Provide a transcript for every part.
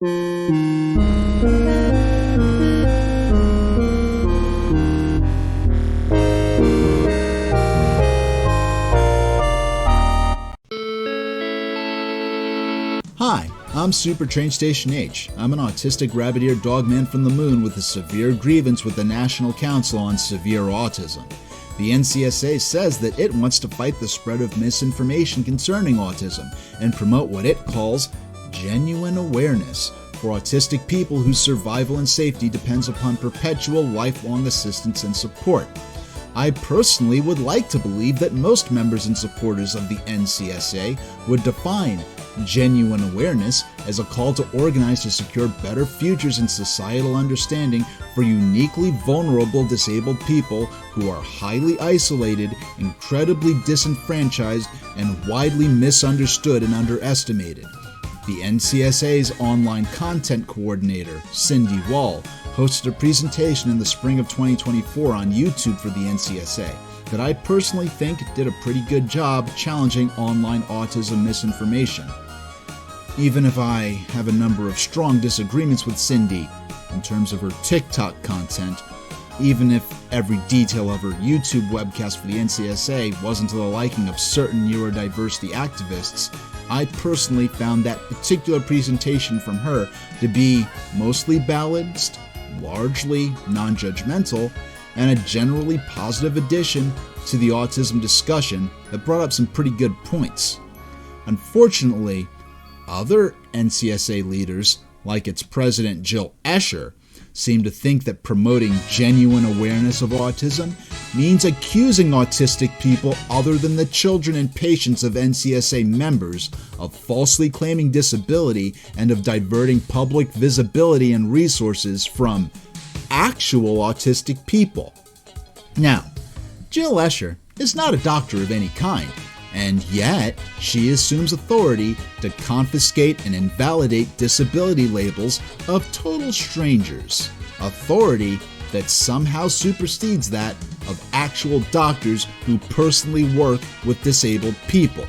Hi, I'm Super Train Station H. I'm an autistic rabbit-eared dogman from the moon with a severe grievance with the National Council on Severe Autism. The NCSA says that it wants to fight the spread of misinformation concerning autism and promote what it calls genuine awareness for autistic people whose survival and safety depends upon perpetual lifelong assistance and support. I personally would like to believe that most members and supporters of the NCSA would define genuine awareness as a call to organize to secure better futures and societal understanding for uniquely vulnerable disabled people who are highly isolated, incredibly disenfranchised, and widely misunderstood and underestimated. The NCSA's online content coordinator, Cindy Wall, hosted a presentation in the spring of 2024 on YouTube for the NCSA that I personally think did a pretty good job challenging online autism misinformation. Even if I have a number of strong disagreements with Cindy in terms of her TikTok content, even if every detail of her YouTube webcast for the NCSA wasn't to the liking of certain neurodiversity activists, I personally found that particular presentation from her to be mostly balanced, largely non-judgmental, and a generally positive addition to the autism discussion that brought up some pretty good points. Unfortunately, other NCSA leaders, like its president Jill Escher, seem to think that promoting genuine awareness of autism means accusing autistic people other than the children and patients of NCSA members of falsely claiming disability and of diverting public visibility and resources from actual autistic people. Now, Jill Escher is not a doctor of any kind, and yet she assumes authority to confiscate and invalidate disability labels of total strangers, authority that somehow supersedes that of actual doctors who personally work with disabled people.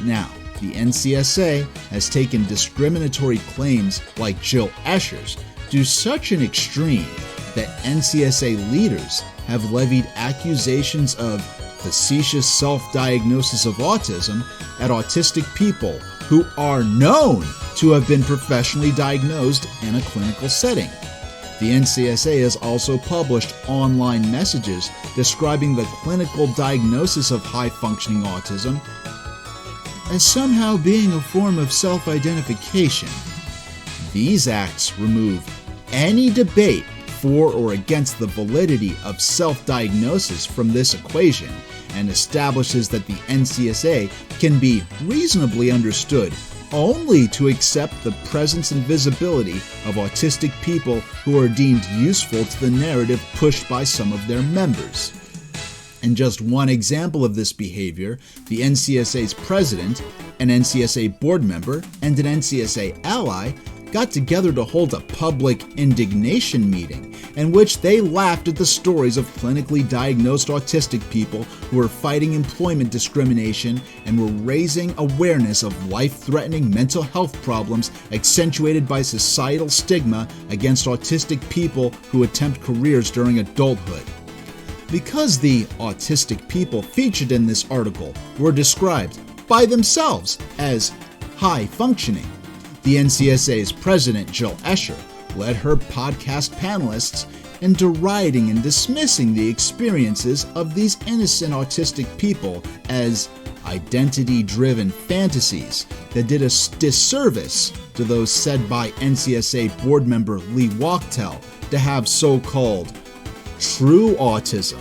Now, the NCSA has taken discriminatory claims like Jill Escher's to such an extreme that NCSA leaders have levied accusations of facetious self-diagnosis of autism at autistic people who are known to have been professionally diagnosed in a clinical setting. The NCSA has also published online messages describing the clinical diagnosis of high-functioning autism as somehow being a form of self-identification. These acts remove any debate for or against the validity of self-diagnosis from this equation and establishes that the NCSA can be reasonably understood only to accept the presence and visibility of autistic people who are deemed useful to the narrative pushed by some of their members. In just one example of this behavior, the NCSA's president, an NCSA board member, and an NCSA ally got together to hold a public indignation meeting in which they laughed at the stories of clinically diagnosed autistic people who were fighting employment discrimination and were raising awareness of life-threatening mental health problems accentuated by societal stigma against autistic people who attempt careers during adulthood. Because the autistic people featured in this article were described by themselves as high-functioning, the NCSA's president, Jill Escher, led her podcast panelists in deriding and dismissing the experiences of these innocent autistic people as identity-driven fantasies that did a disservice to those said by NCSA board member Lee Wachtel to have so-called true autism,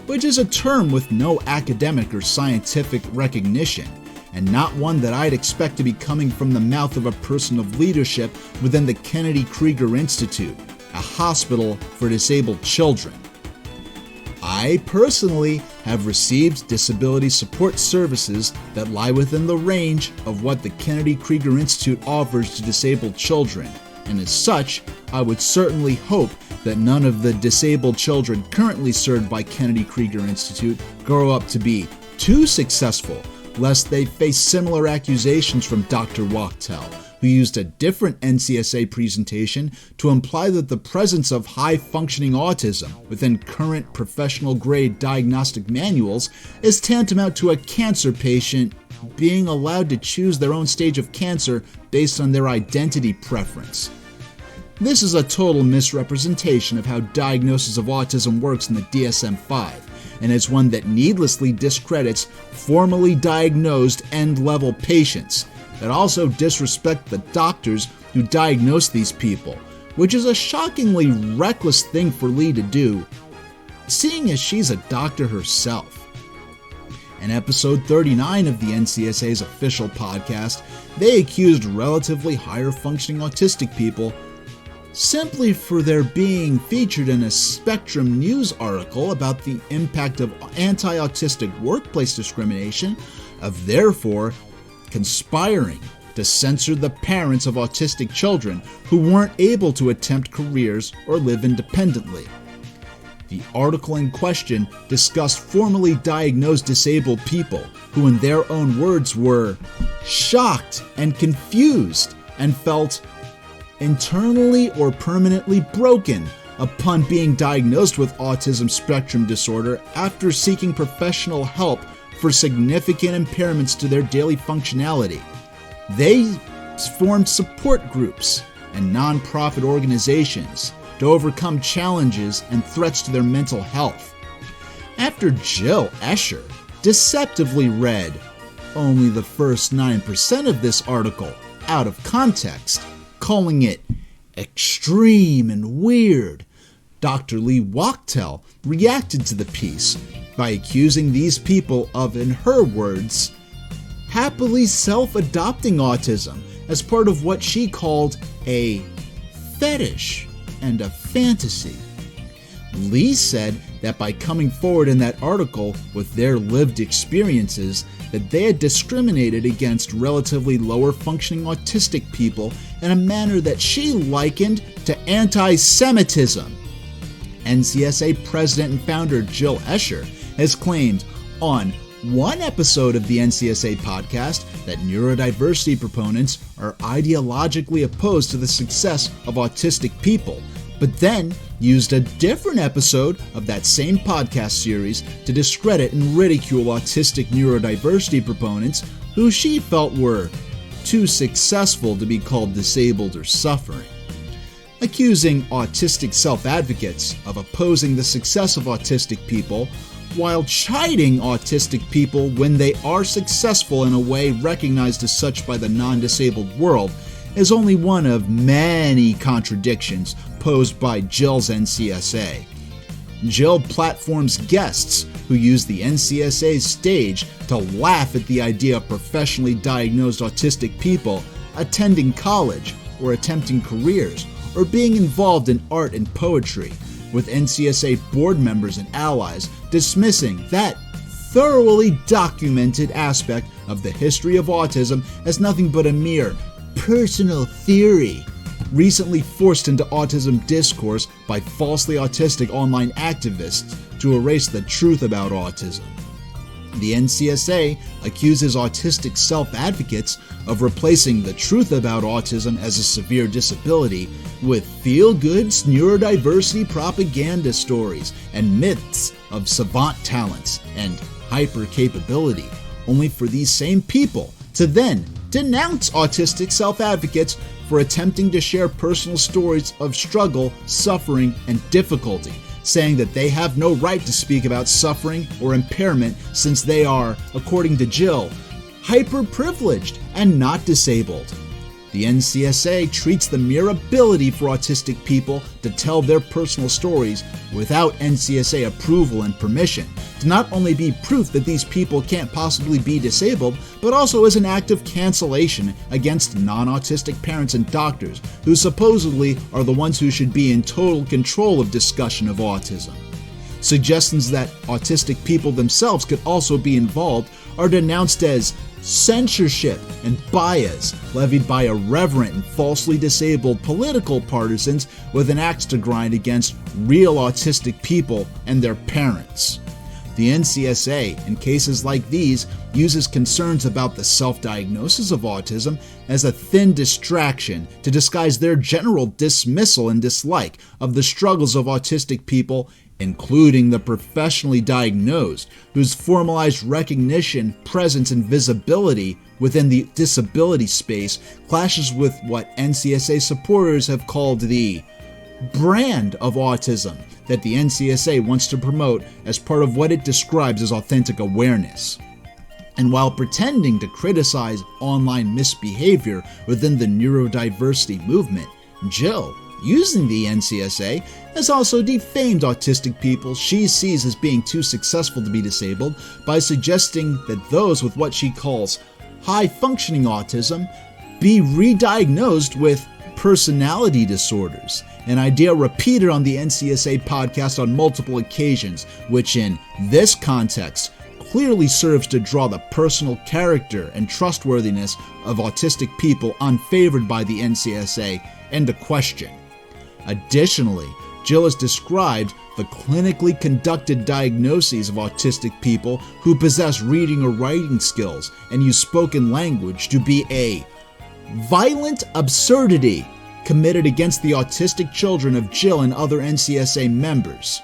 which is a term with no academic or scientific recognition, and not one that I'd expect to be coming from the mouth of a person of leadership within the Kennedy Krieger Institute, a hospital for disabled children. I personally have received disability support services that lie within the range of what the Kennedy Krieger Institute offers to disabled children, and as such, I would certainly hope that none of the disabled children currently served by Kennedy Krieger Institute grow up to be too successful, lest they face similar accusations from Dr. Wachtel, who used a different NCSA presentation to imply that the presence of high-functioning autism within current professional-grade diagnostic manuals is tantamount to a cancer patient being allowed to choose their own stage of cancer based on their identity preference. This is a total misrepresentation of how diagnosis of autism works in the DSM-5, and it's one that needlessly discredits formally diagnosed end-level patients, that also disrespect the doctors who diagnose these people, which is a shockingly reckless thing for Lee to do, seeing as she's a doctor herself. In episode 39 of the NCSA's official podcast, they accused relatively higher-functioning autistic people simply for their being featured in a Spectrum News article about the impact of anti-autistic workplace discrimination, of therefore conspiring to censor the parents of autistic children who weren't able to attempt careers or live independently. The article in question discussed formally diagnosed disabled people who, in their own words, were shocked and confused and felt internally or permanently broken upon being diagnosed with autism spectrum disorder after seeking professional help for significant impairments to their daily functionality. They formed support groups and nonprofit organizations to overcome challenges and threats to their mental health. After Jill Escher deceptively read only the first 9% of this article out of context, calling it extreme and weird, Dr. Lee Wachtel reacted to the piece by accusing these people of, in her words, happily self-adopting autism as part of what she called a fetish and a fantasy. Lee said that by coming forward in that article with their lived experiences, that they had discriminated against relatively lower functioning autistic people in a manner that she likened to anti-Semitism. NCSA president and founder Jill Escher has claimed on one episode of the NCSA podcast that neurodiversity proponents are ideologically opposed to the success of autistic people, but then used a different episode of that same podcast series to discredit and ridicule autistic neurodiversity proponents who she felt were too successful to be called disabled or suffering. Accusing autistic self-advocates of opposing the success of autistic people while chiding autistic people when they are successful in a way recognized as such by the non-disabled world is only one of many contradictions posed by Jill's NCSA. Jill platforms guests who use the NCSA's stage to laugh at the idea of professionally diagnosed autistic people attending college or attempting careers or being involved in art and poetry, with NCSA board members and allies dismissing that thoroughly documented aspect of the history of autism as nothing but a mere personal theory, recently forced into autism discourse by falsely autistic online activists to erase the truth about autism. The NCSA accuses autistic self-advocates of replacing the truth about autism as a severe disability with feel-good neurodiversity propaganda stories and myths of savant talents and hyper-capability, only for these same people to then denounce autistic self-advocates for attempting to share personal stories of struggle, suffering, and difficulty, saying that they have no right to speak about suffering or impairment since they are, according to Jill, hyper-privileged and not disabled. The NCSA treats the mere ability for autistic people to tell their personal stories without NCSA approval and permission to not only be proof that these people can't possibly be disabled, but also as an act of cancellation against non-autistic parents and doctors who supposedly are the ones who should be in total control of discussion of autism. Suggestions that autistic people themselves could also be involved are denounced as censorship and bias levied by irreverent and falsely disabled political partisans with an axe to grind against real autistic people and their parents. The NCSA, in cases like these, uses concerns about the self-diagnosis of autism as a thin distraction to disguise their general dismissal and dislike of the struggles of autistic people, including the professionally diagnosed, whose formalized recognition, presence, and visibility within the disability space clashes with what NCSA supporters have called the brand of autism that the NCSA wants to promote as part of what it describes as authentic awareness. And while pretending to criticize online misbehavior within the neurodiversity movement, Jill, using the NCSA, has also defamed autistic people she sees as being too successful to be disabled by suggesting that those with what she calls high-functioning autism be re-diagnosed with personality disorders, an idea repeated on the NCSA podcast on multiple occasions, which in this context clearly serves to draw the personal character and trustworthiness of autistic people unfavored by the NCSA into question. Additionally, Jill has described the clinically conducted diagnoses of autistic people who possess reading or writing skills and use spoken language to be a violent absurdity committed against the autistic children of Jill and other NCSA members.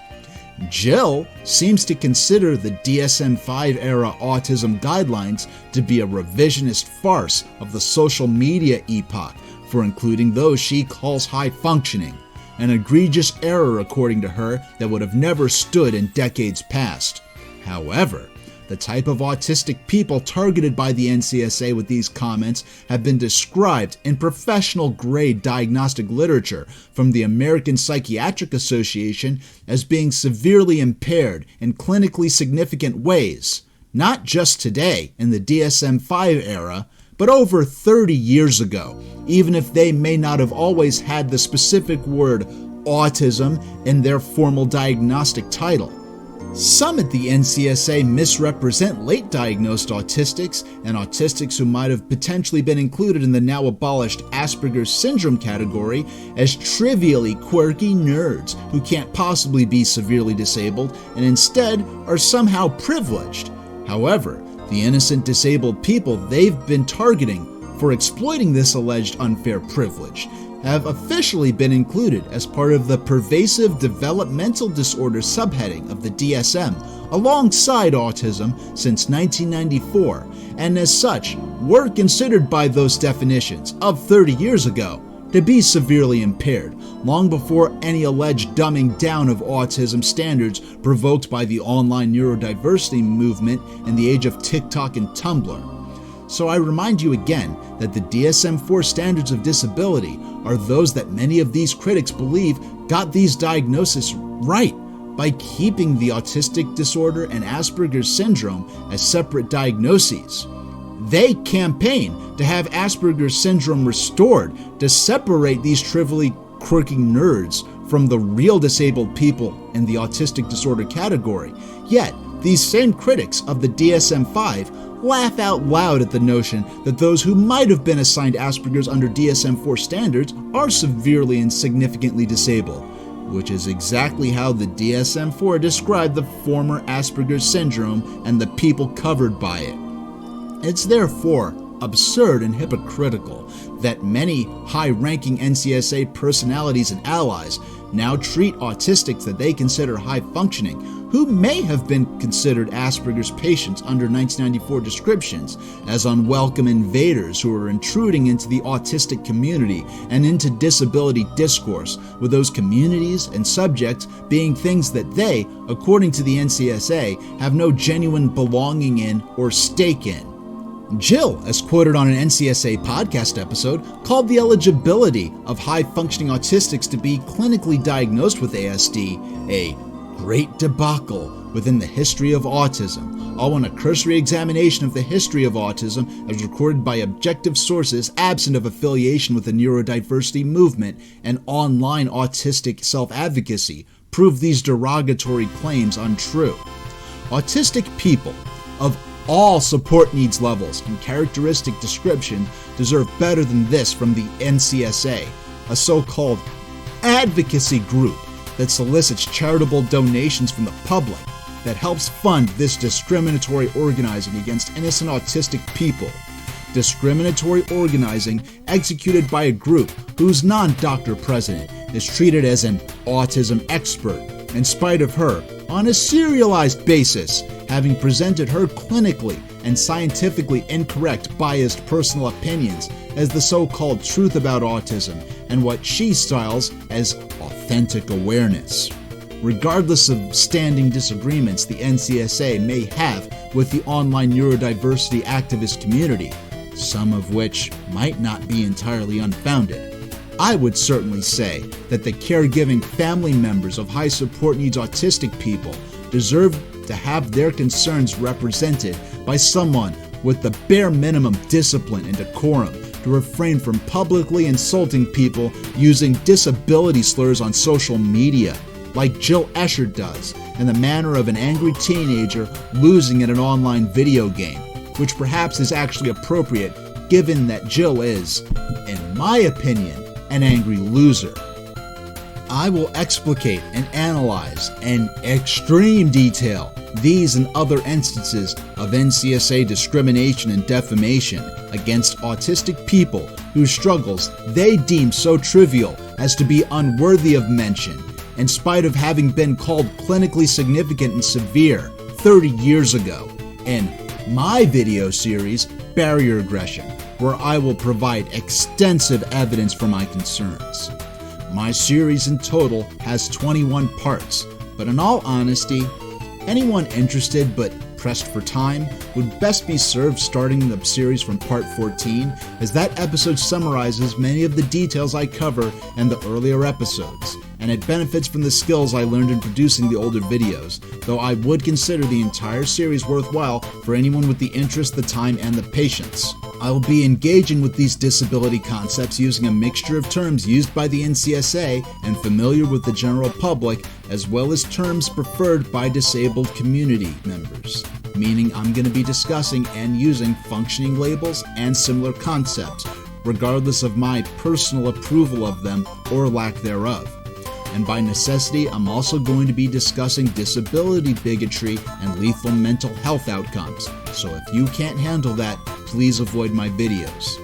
Jill seems to consider the DSM-5 era autism guidelines to be a revisionist farce of the social media epoch for including those she calls high-functioning, an egregious error according to her that would have never stood in decades past. However, the type of autistic people targeted by the NCSA with these comments have been described in professional-grade diagnostic literature from the American Psychiatric Association as being severely impaired in clinically significant ways, not just today in the DSM-5 era, but over 30 years ago, even if they may not have always had the specific word autism in their formal diagnostic title. Some at the NCSA misrepresent late diagnosed autistics and autistics who might have potentially been included in the now abolished Asperger's syndrome category as trivially quirky nerds who can't possibly be severely disabled and instead are somehow privileged. However, the innocent disabled people they've been targeting for exploiting this alleged unfair privilege have officially been included as part of the pervasive developmental disorder subheading of the DSM alongside autism since 1994, and as such were considered by those definitions of 30 years ago to be severely impaired, long before any alleged dumbing down of autism standards provoked by the online neurodiversity movement in the age of TikTok and Tumblr. So I remind you again that the DSM-4 standards of disability are those that many of these critics believe got these diagnoses right by keeping the autistic disorder and Asperger's syndrome as separate diagnoses. They campaign to have Asperger's syndrome restored to separate these trivially quirky nerds from the real disabled people in the autistic disorder category. Yet, these same critics of the DSM-5 laugh out loud at the notion that those who might have been assigned Asperger's under DSM-4 standards are severely and significantly disabled, which is exactly how the DSM-4 described the former Asperger's syndrome and the people covered by it. It's therefore absurd and hypocritical that many high-ranking NCSA personalities and allies now treat autistics that they consider high-functioning, who may have been considered Asperger's patients under 1994 descriptions, as unwelcome invaders who are intruding into the autistic community and into disability discourse, with those communities and subjects being things that they, according to the NCSA, have no genuine belonging in or stake in. Jill, as quoted on an NCSA podcast episode, called the eligibility of high-functioning autistics to be clinically diagnosed with ASD a great debacle within the history of autism, all in a cursory examination of the history of autism as recorded by objective sources absent of affiliation with the neurodiversity movement and online autistic self-advocacy, prove these derogatory claims untrue. Autistic people of all support needs levels and characteristic descriptions deserve better than this from the NCSA, a so-called advocacy group that solicits charitable donations from the public that helps fund this discriminatory organizing against innocent autistic people. Discriminatory organizing executed by a group whose non-doctor president is treated as an autism expert, in spite of her, on a serialized basis, having presented her clinically and scientifically incorrect, biased personal opinions as the so-called truth about autism and what she styles as authentic awareness. Regardless of standing disagreements the NCSA may have with the online neurodiversity activist community, some of which might not be entirely unfounded, I would certainly say that the caregiving family members of high support needs autistic people deserve to have their concerns represented by someone with the bare minimum discipline and decorum to refrain from publicly insulting people using disability slurs on social media, like Jill Escher does, in the manner of an angry teenager losing at an online video game, which perhaps is actually appropriate given that Jill is, in my opinion, an angry loser. I will explicate and analyze in extreme detail these and other instances of NCSA discrimination and defamation against autistic people whose struggles they deem so trivial as to be unworthy of mention, in spite of having been called clinically significant and severe 30 years ago, in my video series, Barrier Aggression, where I will provide extensive evidence for my concerns. My series in total has 21 parts, but in all honesty, anyone interested but pressed for time would best be served starting the series from part 14, as that episode summarizes many of the details I cover in the earlier episodes, and it benefits from the skills I learned in producing the older videos, though I would consider the entire series worthwhile for anyone with the interest, the time, and the patience. I will be engaging with these disability concepts using a mixture of terms used by the NCSA and familiar with the general public, as well as terms preferred by disabled community members, meaning I'm going to be discussing and using functioning labels and similar concepts, regardless of my personal approval of them or lack thereof. And by necessity, I'm also going to be discussing disability bigotry and lethal mental health outcomes, so if you can't handle that, please avoid my videos.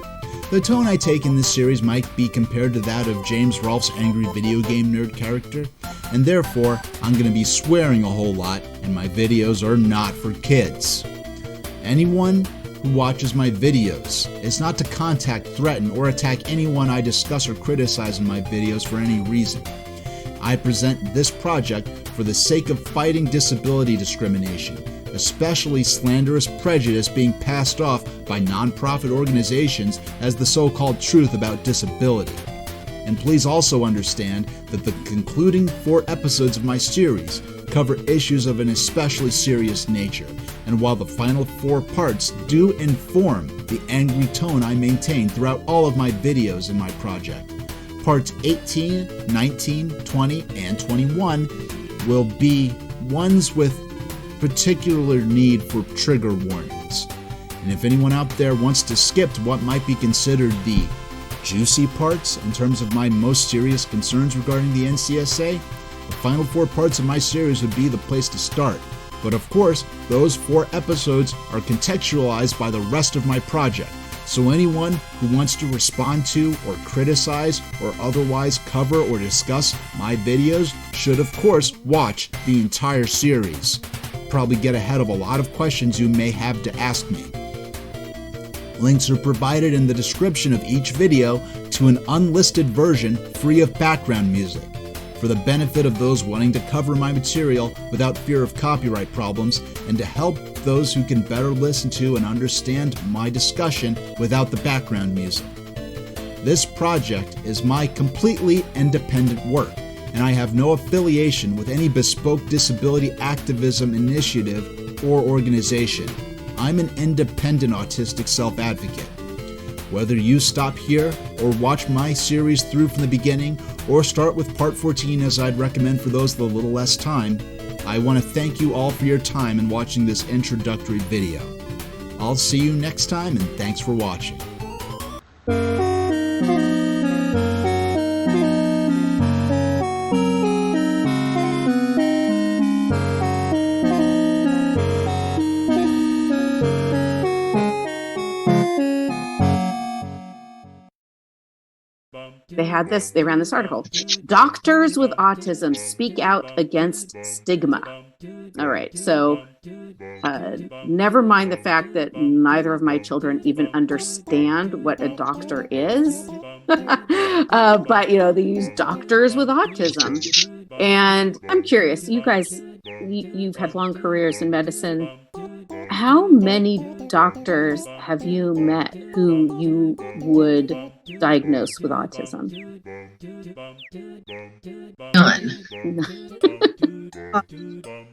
The tone I take in this series might be compared to that of James Rolfe's angry video game nerd character, and therefore, I'm going to be swearing a whole lot, and my videos are not for kids. Anyone who watches my videos is not to contact, threaten, or attack anyone I discuss or criticize in my videos for any reason. I present this project for the sake of fighting disability discrimination, especially slanderous prejudice being passed off by nonprofit organizations as the so-called truth about disability. And please also understand that the concluding 4 episodes of my series cover issues of an especially serious nature, and while the final 4 parts do inform the angry tone I maintain throughout all of my videos in my project, Parts 18, 19, 20, and 21 will be ones with particular need for trigger warnings. And if anyone out there wants to skip to what might be considered the juicy parts in terms of my most serious concerns regarding the NCSA, the final 4 parts of my series would be the place to start. But of course, those 4 episodes are contextualized by the rest of my project. So anyone who wants to respond to or criticize or otherwise cover or discuss my videos should of course watch the entire series. Probably get ahead of a lot of questions you may have to ask me. Links are provided in the description of each video to an unlisted version free of background music, for the benefit of those wanting to cover my material without fear of copyright problems, and to help those who can better listen to and understand my discussion without the background music. This project is my completely independent work, and I have no affiliation with any bespoke disability activism initiative or organization. I'm an independent autistic self-advocate. Whether you stop here or watch my series through from the beginning, or start with part 14 as I'd recommend for those with a little less time, I want to thank you all for your time in watching this introductory video. I'll see you next time, and thanks for watching. they ran this article. Doctors with autism speak out against stigma. All right. So never mind the fact that neither of my children even understand what a doctor is. But, they use doctors with autism. And I'm curious, you guys, you've had long careers in medicine. How many doctors have you met who you would diagnose with autism? None.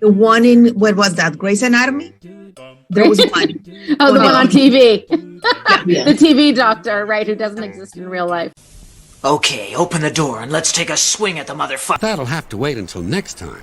The one in, what was that, Grey's Anatomy? There was one. Oh, the one on TV. Yeah. The TV doctor, right, who doesn't exist in real life. Okay, open the door and let's take a swing at the motherfucker. That'll have to wait until next time.